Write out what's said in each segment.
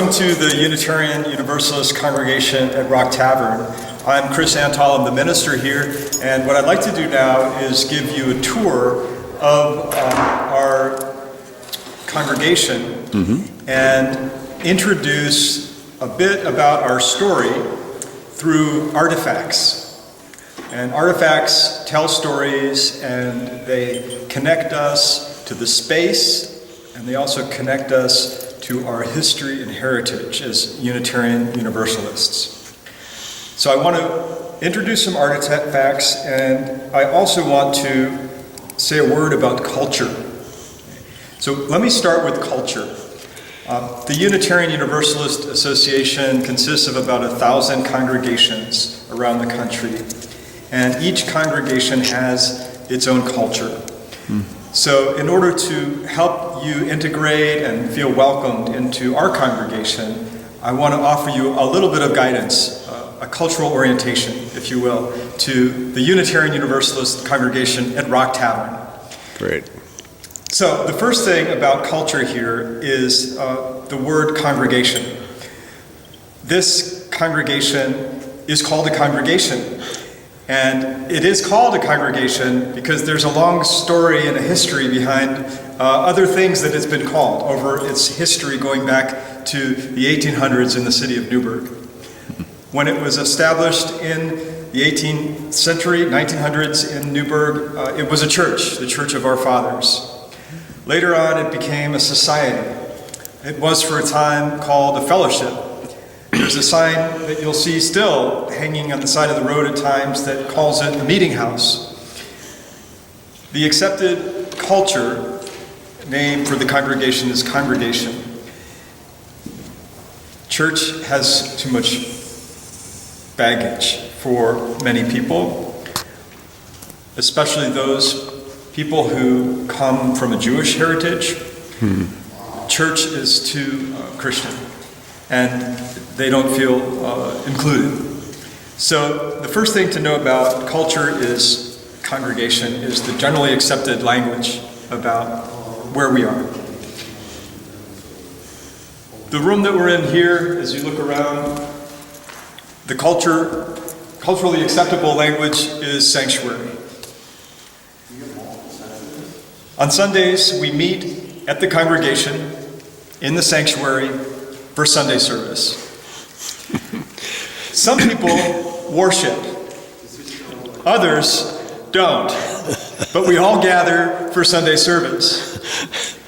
Welcome to the Unitarian Universalist congregation at Rock Tavern. I'm Chris Antal, I'm the minister here, and what I'd like to do now is give you a tour of our congregation and introduce a bit about our story through artifacts. And artifacts tell stories and they connect us to the space, and they also connect us to our history and heritage as Unitarian Universalists. So I want to introduce some artifacts, and I also want to say a word about culture. So let me start with culture. The Unitarian Universalist Association consists of about 1,000 congregations around the country, and each congregation has its own culture. So in order to help you integrate and feel welcomed into our congregation, I want to offer you a little bit of guidance, a cultural orientation, if you will, to the Unitarian Universalist congregation at Rock Tavern. Great. So the first thing about culture here is the word congregation. This congregation is called a congregation. And it is called a congregation because there's a long story and a history behind other things that it's been called over its history going back to the 1800s in the city of Newburgh. When it was established in the 18th century, 1900s in Newburgh, it was a church, the Church of Our Fathers. Later on, it became a society. It was for a time called a fellowship. There's a sign that you'll see still hanging on the side of the road at times that calls it a meeting house. The accepted culture name for the congregation is congregation. Church has too much baggage for many people, especially those people who come from a Jewish heritage. Church is too Christian, and they don't feel included. So the first thing to know about culture is congregation, is the generally accepted language about where we are. The room that we're in here, as you look around, the culturally acceptable language is sanctuary. On Sundays, we meet at the congregation in the sanctuary for Sunday service. Some people worship, others don't, but we all gather for Sunday service.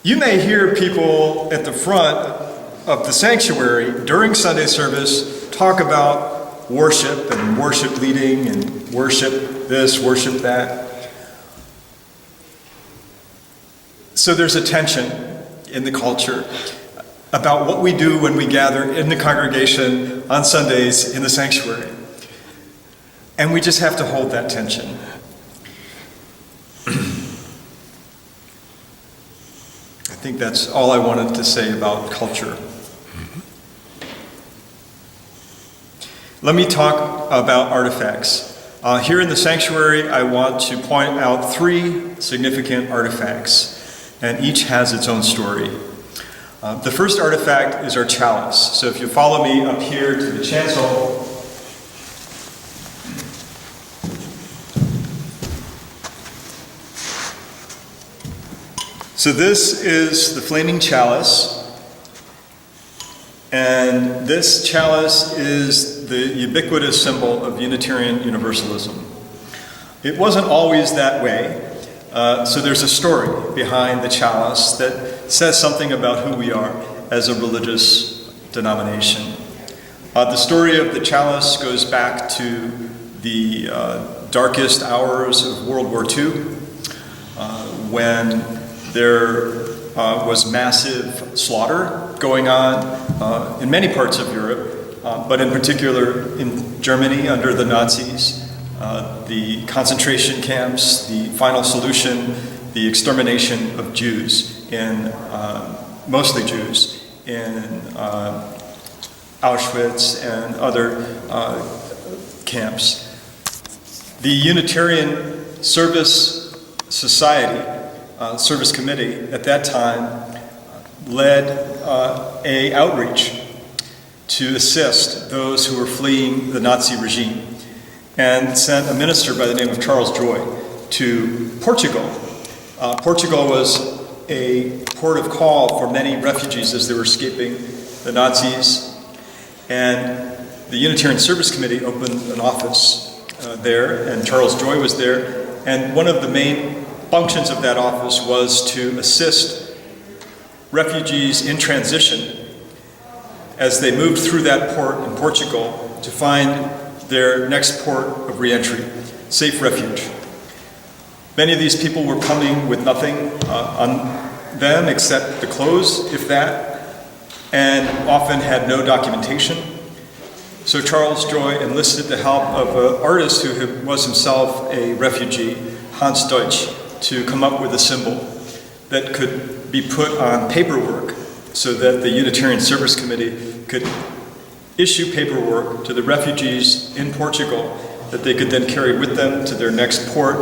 You may hear people at the front of the sanctuary during Sunday service talk about worship and worship leading and worship this, worship that. So there's a tension in the culture about what we do when we gather in the congregation on Sundays in the sanctuary. And we just have to hold that tension. I think that's all I wanted to say about culture. Let me talk about artifacts. Here in the sanctuary, I want to point out 3 significant artifacts, and each has its own story. The first artifact is our chalice. So if you follow me up here to the chancel, so this is the flaming chalice, and this chalice is the ubiquitous symbol of Unitarian Universalism. It wasn't always that way. So there's a story behind the chalice that says something about who we are as a religious denomination. The story of the chalice goes back to the darkest hours of World War II, when there was massive slaughter going on in many parts of Europe, but in particular in Germany under the Nazis. The concentration camps, the final solution, the extermination of Jews, mostly Jews, in Auschwitz and other camps. The Unitarian Service Society, Service Committee, at that time led a outreach to assist those who were fleeing the Nazi regime, and sent a minister by the name of Charles Joy to Portugal. Portugal was a port of call for many refugees as they were escaping the Nazis, and the Unitarian Service Committee opened an office there, and Charles Joy was there, and one of the main functions of that office was to assist refugees in transition as they moved through that port in Portugal to find their next port of re-entry, safe refuge. Many of these people were coming with nothing on them except the clothes, if that, and often had no documentation. So Charles Joy enlisted the help of an artist who was himself a refugee, Hans Deutsch, to come up with a symbol that could be put on paperwork so that the Unitarian Service Committee could issue paperwork to the refugees in Portugal that they could then carry with them to their next port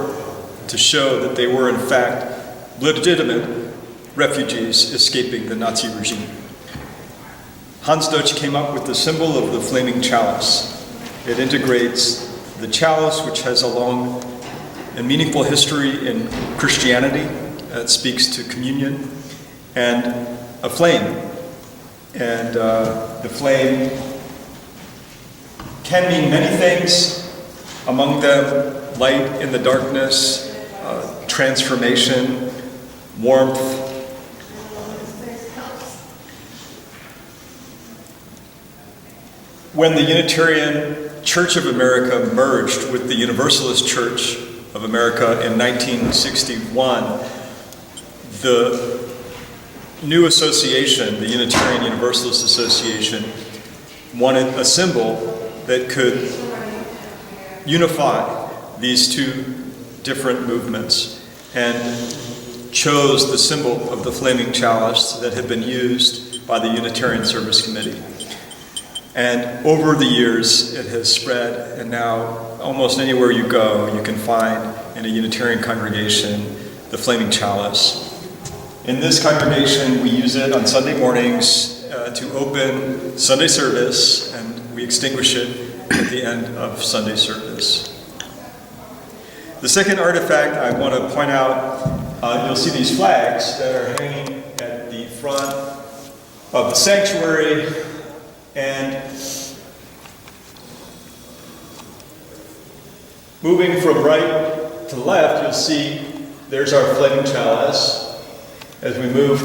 to show that they were in fact legitimate refugees escaping the Nazi regime. Hans Deutsch came up with the symbol of the flaming chalice. It integrates the chalice, which has a long and meaningful history in Christianity. It speaks to communion, and a flame. And the flame can mean many things, among them light in the darkness, transformation, warmth. When the Unitarian Church of America merged with the Universalist Church of America in 1961, the new association, the Unitarian Universalist Association, wanted a symbol that could unify these two different movements, and chose the symbol of the flaming chalice that had been used by the Unitarian Service Committee. And over the years, it has spread, and now almost anywhere you go, you can find in a Unitarian congregation the flaming chalice. In this congregation, we use it on Sunday mornings to open Sunday service, and we extinguish it at the end of Sunday service. The second artifact I want to point out, you'll see these flags that are hanging at the front of the sanctuary, and moving from right to left, you'll see there's our flaming chalice. As we move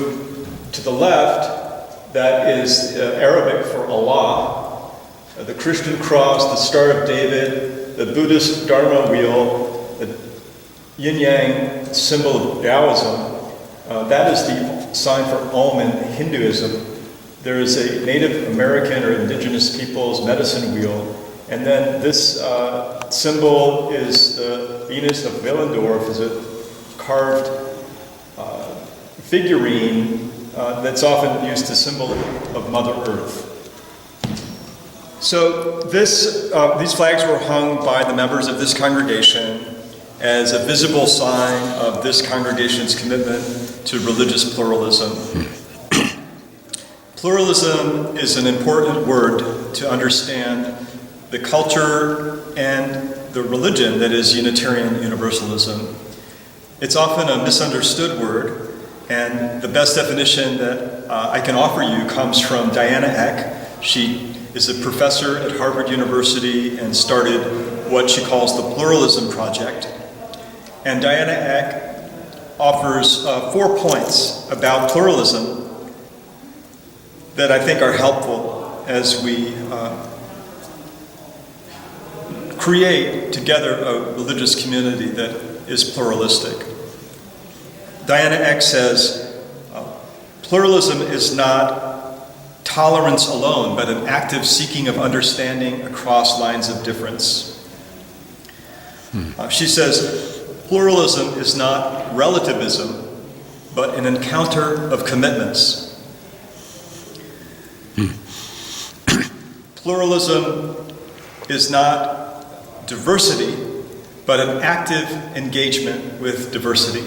to the left, that is Arabic for Allah, the Christian cross, the Star of David, the Buddhist Dharma wheel, the yin-yang symbol of Taoism. That is the sign for Om in Hinduism. There is a Native American or indigenous people's medicine wheel. And then this symbol is the Venus of Willendorf, is a carved figurine that's often used as symbol of Mother Earth. So these flags were hung by the members of this congregation as a visible sign of this congregation's commitment to religious pluralism. Pluralism is an important word to understand the culture and the religion that is Unitarian Universalism. It's often a misunderstood word, and the best definition that I can offer you comes from Diana Eck. She is a professor at Harvard University and started what she calls the Pluralism Project. And Diana Eck offers 4 points about pluralism that I think are helpful as we create together a religious community that is pluralistic. Diana Eck says, pluralism is not tolerance alone, but an active seeking of understanding across lines of difference. She says, pluralism is not relativism, but an encounter of commitments. Pluralism is not diversity, but an active engagement with diversity.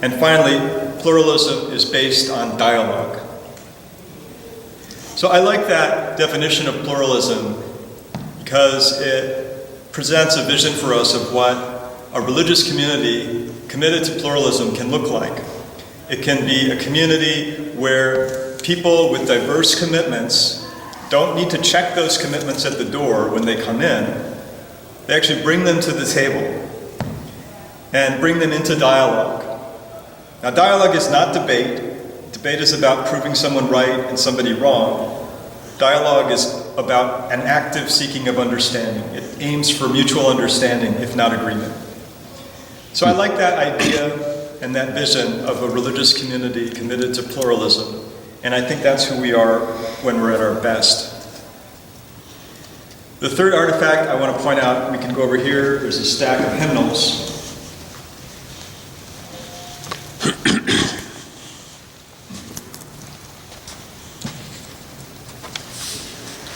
And finally, pluralism is based on dialogue. So I like that definition of pluralism because it presents a vision for us of what a religious community committed to pluralism can look like. It can be a community where people with diverse commitments don't need to check those commitments at the door when they come in. They actually bring them to the table and bring them into dialogue. Now, dialogue is not debate. Debate is about proving someone right and somebody wrong. Dialogue is about an active seeking of understanding. It aims for mutual understanding, if not agreement. So I like that idea and that vision of a religious community committed to pluralism. And I think that's who we are when we're at our best. The third artifact I want to point out, we can go over here, there's a stack of hymnals.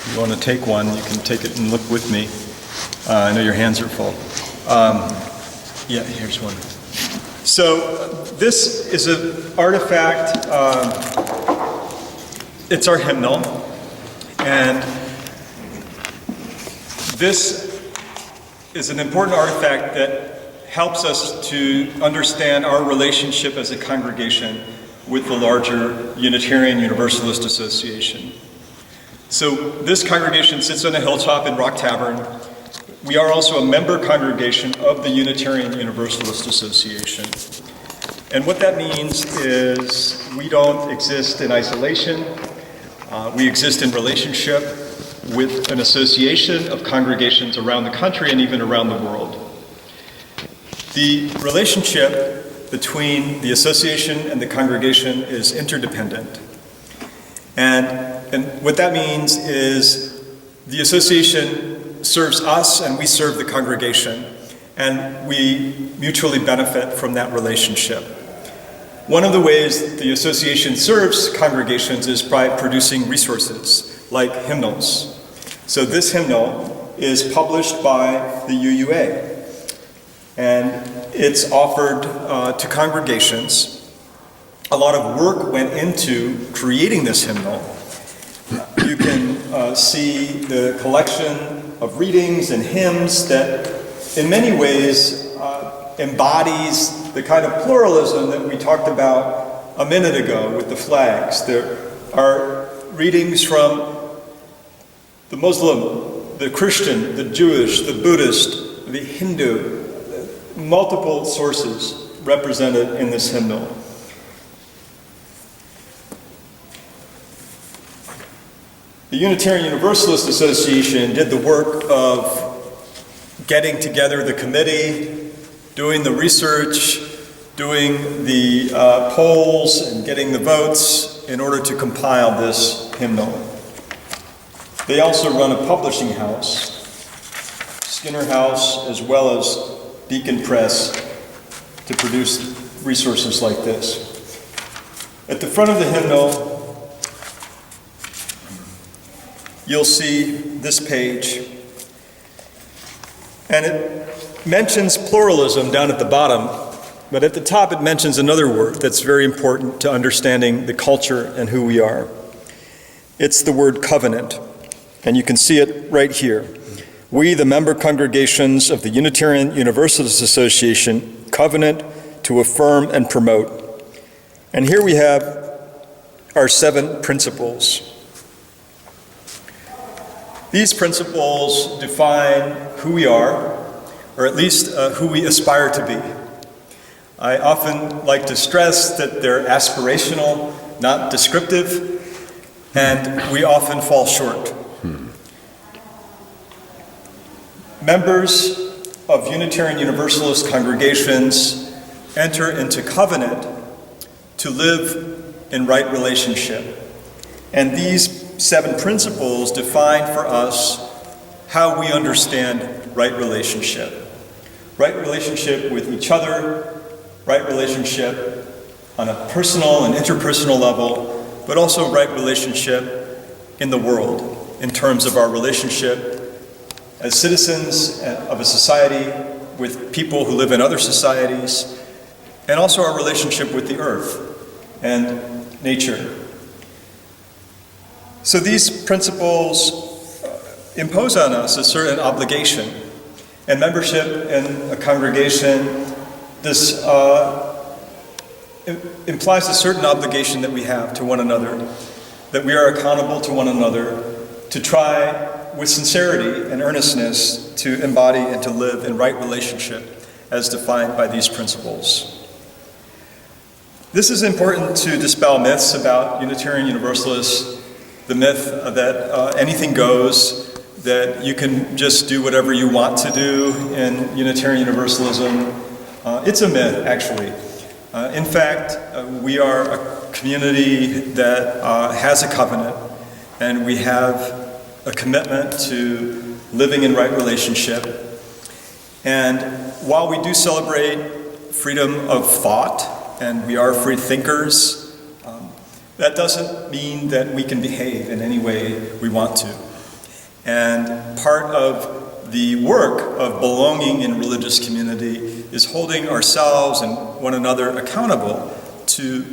If you want to take one, you can take it and look with me. I know your hands are full. Yeah, here's one. So this is an artifact, it's our hymnal, and this is an important artifact that helps us to understand our relationship as a congregation with the larger Unitarian Universalist Association. So this congregation sits on a hilltop in Rock Tavern. We are also a member congregation of the Unitarian Universalist Association. And what that means is we don't exist in isolation. We exist in relationship with an association of congregations around the country and even around the world. The relationship between the association and the congregation is interdependent. And what that means is the association serves us and we serve the congregation, and we mutually benefit from that relationship. One of the ways the association serves congregations is by producing resources like hymnals. So this hymnal is published by the UUA, and it's offered to congregations. A lot of work went into creating this hymnal. You can see the collection of readings and hymns that in many ways embodies the kind of pluralism that we talked about a minute ago with the flags. There are readings from the Muslim, the Christian, the Jewish, the Buddhist, the Hindu, multiple sources represented in this hymnal. The Unitarian Universalist Association did the work of getting together the committee, doing the research, doing the polls, and getting the votes in order to compile this hymnal. They also run a publishing house, Skinner House, as well as Beacon Press, to produce resources like this. At the front of the hymnal, you'll see this page, and it mentions pluralism down at the bottom, but at the top it mentions another word that's very important to understanding the culture and who we are. It's the word covenant, and you can see it right here. We, the member congregations of the Unitarian Universalist Association, covenant to affirm and promote. And here we have our 7 principles. These principles define who we are, or at least who we aspire to be. I often like to stress that they're aspirational, not descriptive, and we often fall short. Members of Unitarian Universalist congregations enter into covenant to live in right relationship. And these 7 principles define for us how we understand right relationship. Right relationship with each other, right relationship on a personal and interpersonal level, but also right relationship in the world in terms of our relationship as citizens of a society with people who live in other societies, and also our relationship with the earth and nature. So these principles impose on us a certain obligation, and membership in a congregation, this implies a certain obligation that we have to one another, that we are accountable to one another, to try with sincerity and earnestness to embody and to live in right relationship as defined by these principles. This is important to dispel myths about Unitarian Universalists, the myth that anything goes, that you can just do whatever you want to do in Unitarian Universalism. It's a myth, actually. In fact, we are a community that has a covenant, and we have a commitment to living in right relationship. And while we do celebrate freedom of thought, and we are free thinkers, that doesn't mean that we can behave in any way we want to. And part of the work of belonging in religious community is holding ourselves and one another accountable to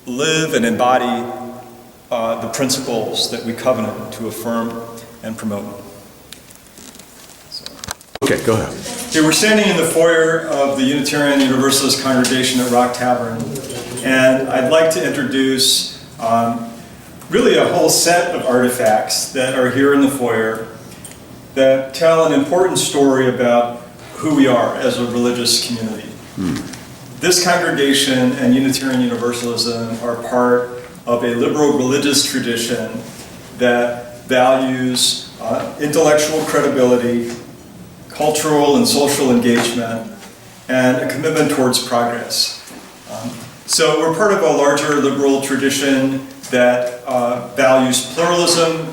live and embody the principles that we covenant to affirm and promote. Okay, go ahead. Okay, we're standing in the foyer of the Unitarian Universalist congregation at Rock Tavern, and I'd like to introduce really a whole set of artifacts that are here in the foyer that tell an important story about who we are as a religious community. This congregation and Unitarian Universalism are part of a liberal religious tradition that values intellectual credibility, cultural and social engagement, and a commitment towards progress. So we're part of a larger liberal tradition that values pluralism,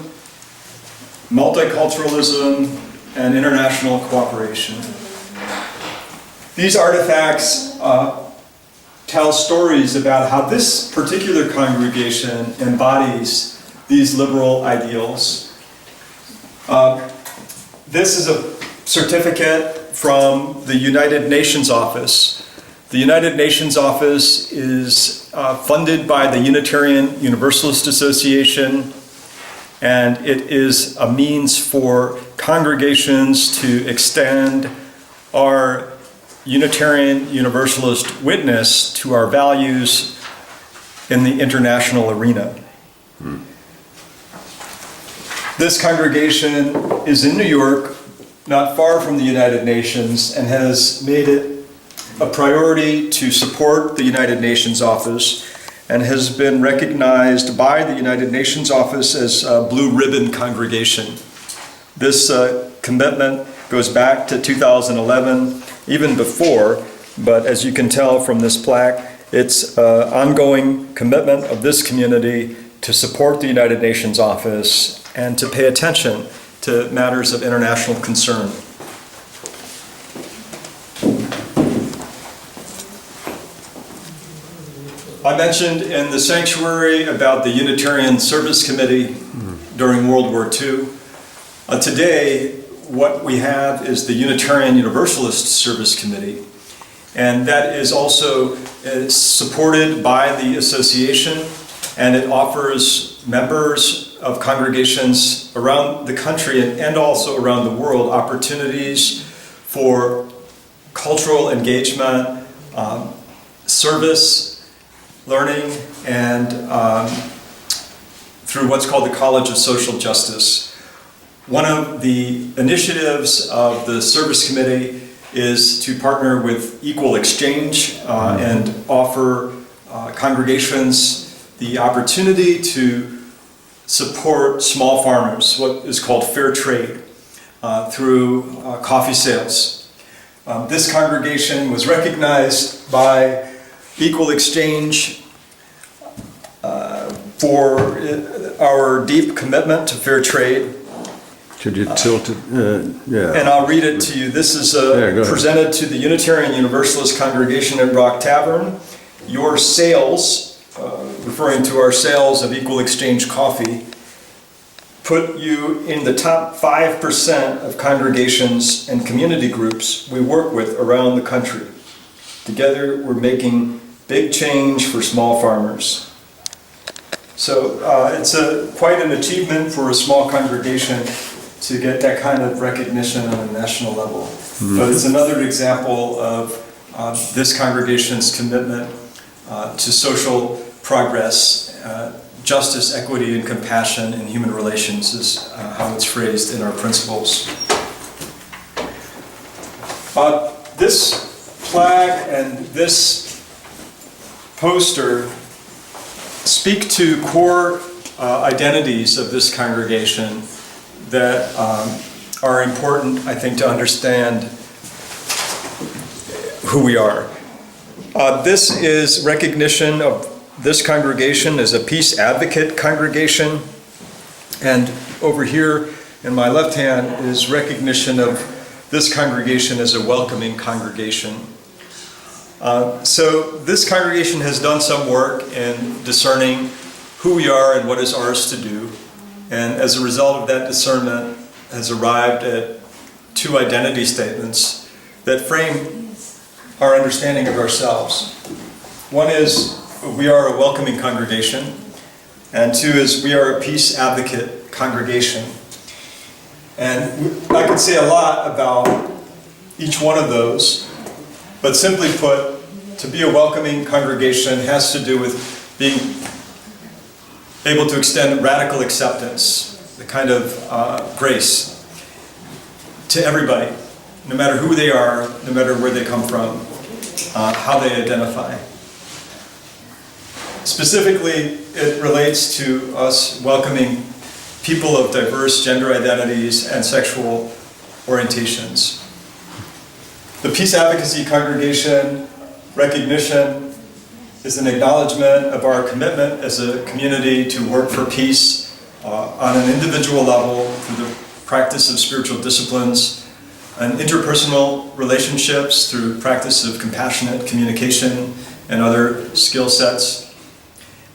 multiculturalism, and international cooperation. These artifacts tell stories about how this particular congregation embodies these liberal ideals. This is a certificate from the United Nations office. The United Nations office is funded by the Unitarian Universalist Association, and it is a means for congregations to extend our Unitarian Universalist witness to our values in the international arena. This congregation is in New York, not far from the United Nations, and has made it a priority to support the United Nations office, and has been recognized by the United Nations office as a Blue Ribbon congregation. This commitment goes back to 2011, even before, but as you can tell from this plaque, it's an ongoing commitment of this community to support the United Nations office and to pay attention to matters of international concern. I mentioned in the sanctuary about the Unitarian Service Committee during World War II. Today, what we have is the Unitarian Universalist Service Committee, and that is also supported by the association, and it offers members of congregations around the country and also around the world opportunities for cultural engagement, service, learning, and through what's called the College of Social Justice. One of the initiatives of the Service Committee is to partner with Equal Exchange and offer congregations the opportunity to support small farmers, what is called fair trade, through coffee sales. This congregation was recognized by Equal Exchange for our deep commitment to fair trade. Could you tilt it? Yeah. And I'll read it to you. This is presented to the Unitarian Universalist congregation at Rock Tavern. Your sales, referring to our sales of Equal Exchange coffee, put you in the top 5% of congregations and community groups we work with around the country. Together, we're making big change for small farmers. So it's quite an achievement for a small congregation to get that kind of recognition on a national level. But it's another example of this congregation's commitment to social progress, justice, equity, and compassion in human relations is how it's phrased in our principles. This flag and this poster speak to core identities of this congregation that are important, I think, to understand who we are. This is recognition of this congregation as a peace advocate congregation, and over here in my left hand is recognition of this congregation as a welcoming congregation. So this congregation has done some work in discerning who we are and what is ours to do, and as a result of that discernment has arrived at two identity statements that frame our understanding of ourselves. One is we are a welcoming congregation, and two is we are a peace advocate congregation. And I could say a lot about each one of those, but simply put, to be a welcoming congregation has to do with being able to extend radical acceptance, the kind of grace to everybody, no matter who they are, no matter where they come from, how they identify. Specifically, it relates to us welcoming people of diverse gender identities and sexual orientations. The Peace Advocacy Congregation recognition is an acknowledgement of our commitment as a community to work for peace on an individual level through the practice of spiritual disciplines and interpersonal relationships through practice of compassionate communication and other skill sets,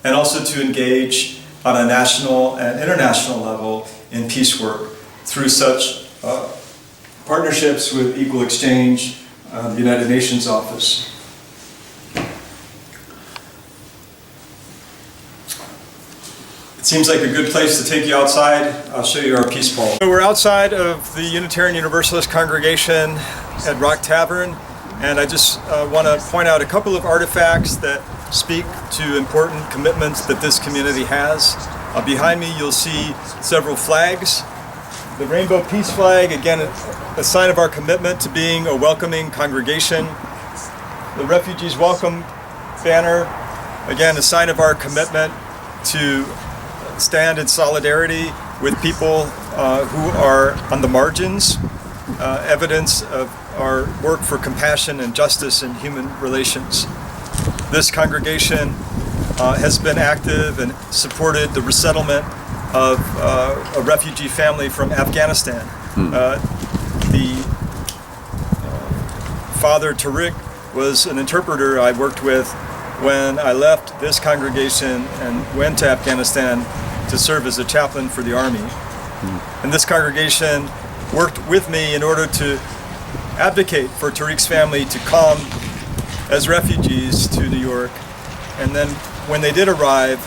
and also to engage on a national and international level in peace work through such partnerships with Equal Exchange, the United Nations Office. It seems like a good place to take you outside. I'll show you our peace pole. So we're outside of the Unitarian Universalist congregation at Rock Tavern, and I just want to point out a couple of artifacts that speak to important commitments that this community has. Behind me you'll see several flags. The Rainbow Peace Flag, again, a sign of our commitment to being a welcoming congregation. The Refugees Welcome banner, again, a sign of our commitment to stand in solidarity with people who are on the margins, evidence of our work for compassion and justice in human relations. This congregation has been active and supported the resettlement of a refugee family from Afghanistan. The Father Tariq was an interpreter I worked with when I left this congregation and went to Afghanistan to serve as a chaplain for the Army. And this congregation worked with me in order to advocate for Tariq's family to come as refugees to New York, and then when they did arrive,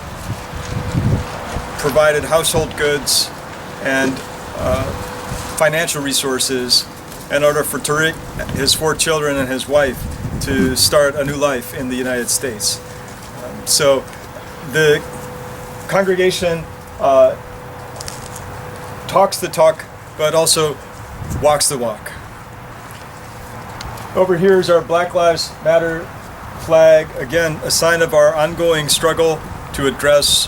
provided household goods and financial resources in order for Tariq, his 4 children, and his wife to start a new life in the United States. So the congregation talks the talk, but also walks the walk. Over here is our Black Lives Matter flag, again, a sign of our ongoing struggle to address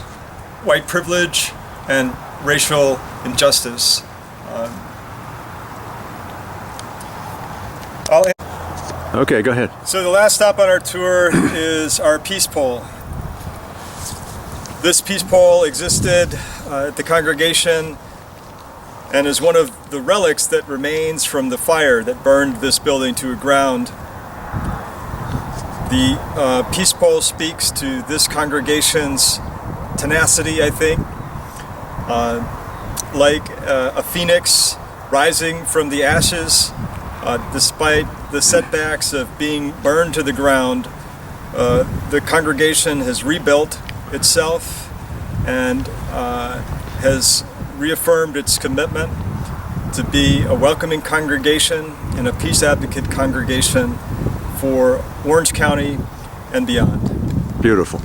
white privilege and racial injustice. Okay, go ahead. So the last stop on our tour is our peace pole. This peace pole existed at the congregation and is one of the relics that remains from the fire that burned this building to the ground. The peace pole speaks to this congregation's tenacity, I think, like a phoenix rising from the ashes, despite the setbacks of being burned to the ground. The congregation has rebuilt itself and has reaffirmed its commitment to be a welcoming congregation and a peace advocate congregation for Orange County and beyond. Beautiful.